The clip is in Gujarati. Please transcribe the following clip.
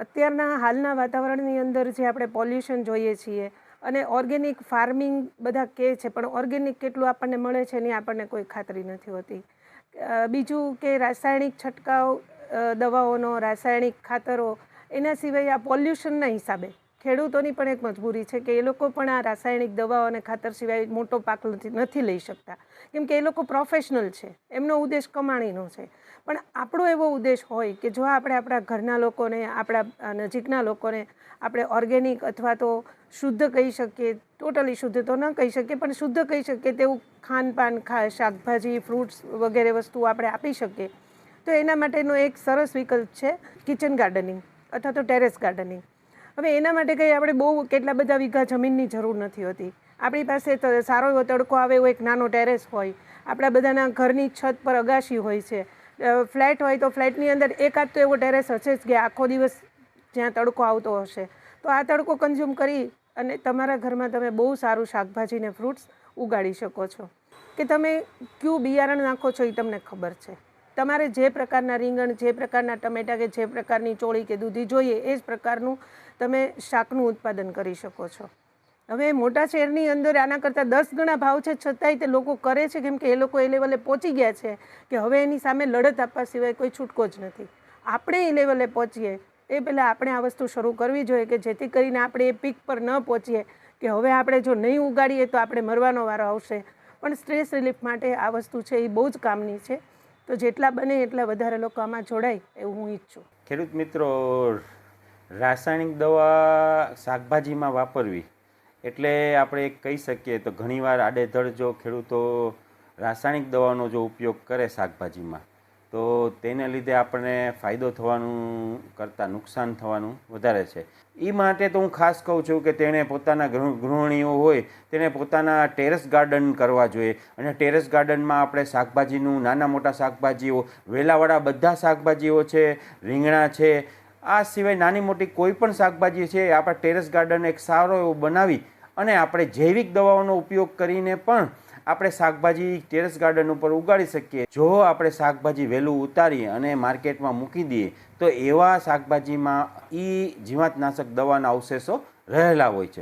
અત્યારના હાલના વાતાવરણની અંદર જે આપણે પોલ્યુશન જોઈએ છીએ અને ઓર્ગેનિક ફાર્મિંગ બધા કહે છે, પણ ઓર્ગેનિક કેટલું આપણને મળે છે એની આપણને કોઈ ખાતરી નથી હોતી. બીજું કે રાસાયણિક છંટકાવ દવાઓનો, રાસાયણિક ખાતરો, એના સિવાય આ પોલ્યુશનના હિસાબે ખેડૂતોની પણ એક મજબૂરી છે કે એ લોકો પણ આ રાસાયણિક દવાઓ અને ખાતર સિવાય મોટો પાક નથી લઈ શકતા, કેમ કે એ લોકો પ્રોફેશનલ છે, એમનો ઉદ્દેશ કમાણીનો છે. પણ આપણો એવો ઉદ્દેશ હોય કે જો આપણે આપણા ઘરના લોકોને, આપણા નજીકના લોકોને આપણે ઓર્ગેનિક અથવા તો શુદ્ધ કહી શકીએ, ટોટલી શુદ્ધ તો ન કહી શકીએ પણ શુદ્ધ કહી શકીએ તેવું ખાનપાન, શાકભાજી, ફ્રૂટ્સ વગેરે વસ્તુઓ આપણે આપી શકીએ, તો એના માટેનો એક સરસ વિકલ્પ છે કિચન ગાર્ડનિંગ અથવા તો ટેરેસ ગાર્ડનિંગ. હવે એના માટે કંઈ આપણે બહુ કેટલા બધા વીઘા જમીનની જરૂર નથી હોતી. આપણી પાસે સારો એવો તડકો આવે એવો એક નાનો ટેરેસ હોય, આપણા બધાના ઘરની છત પર અગાશી હોય છે, ફ્લેટ હોય તો ફ્લેટની અંદર એકાદ તો એવો ટેરેસ હશે જ કે આખો દિવસ જ્યાં તડકો આવતો હશે, તો આ તડકો કન્ઝ્યુમ કરી અને તમારા ઘરમાં તમે બહુ સારું શાકભાજી ને ફ્રૂટ્સ ઉગાડી શકો છો. કે તમે કયું બિયારણ નાખો છો એ તમને ખબર છે. તમારે જે પ્રકારના રીંગણ, જે પ્રકારના ટમેટા કે જે પ્રકારની ચોળી કે દૂધી જોઈએ એ જ પ્રકારનું તમે શાકનું ઉત્પાદન કરી શકો છો. હવે મોટા શહેરની અંદર આના કરતાં 10 ગણા ભાવ છે, છતાંય તે લોકો કરે છે કેમ કે એ લોકો એ લેવલે પહોંચી ગયા છે કે હવે એની સામે લડત આપવા સિવાય કોઈ છૂટકો જ નથી. આપણે એ લેવલે પહોંચીએ એ પહેલાં આપણે આ વસ્તુ શરૂ કરવી જોઈએ કે જેથી કરીને આપણે એ પીક પર ન પહોંચીએ કે હવે આપણે જો નહીં ઉગાડીએ તો આપણે મરવાનો વારો આવશે. પણ સ્ટ્રેસ રિલીફ માટે આ વસ્તુ છે એ બહુ જ કામની છે. તો જેટલા બને એટલા વધારે લોકો આમાં જોડાય એવું હું ઈચ્છું. ખેડૂત મિત્રો, રાસાયણિક દવા શાકભાજીમાં વાપરવી એટલે આપણે કહી શકીએ તો ઘણીવાર આડેધડ જો ખેડૂતો રાસાયણિક દવાનો જો ઉપયોગ કરે શાકભાજીમાં, તો તેને લીધે આપણને ફાયદો થવાનું કરતાં નુકસાન થવાનું વધારે છે. એ માટે તો હું ખાસ કહું છું કે તેણે પોતાના ગૃહિણીઓ હોય તેને પોતાના ટેરેસ ગાર્ડન કરવા જોઈએ. અને ટેરેસ ગાર્ડનમાં આપણે શાકભાજીનું, નાના મોટા શાકભાજીઓ, વેલાવાળા બધા શાકભાજીઓ છે, રીંગણા છે, આ સિવાય નાની મોટી કોઈ પણ શાકભાજી છે, આપણા ટેરેસ ગાર્ડન એક સારો એવો બનાવી અને આપણે જૈવિક દવાઓનો ઉપયોગ કરીને પણ આપણે શાકભાજી ટેરેસ ગાર્ડન ઉપર ઉગાડી શકીએ. જો આપણે શાકભાજી વહેલું ઉતારી અને માર્કેટમાં મૂકી દઈએ તો એવા શાકભાજીમાં જીવાતનાશક દવાના અવશેષો રહેલા હોય છે.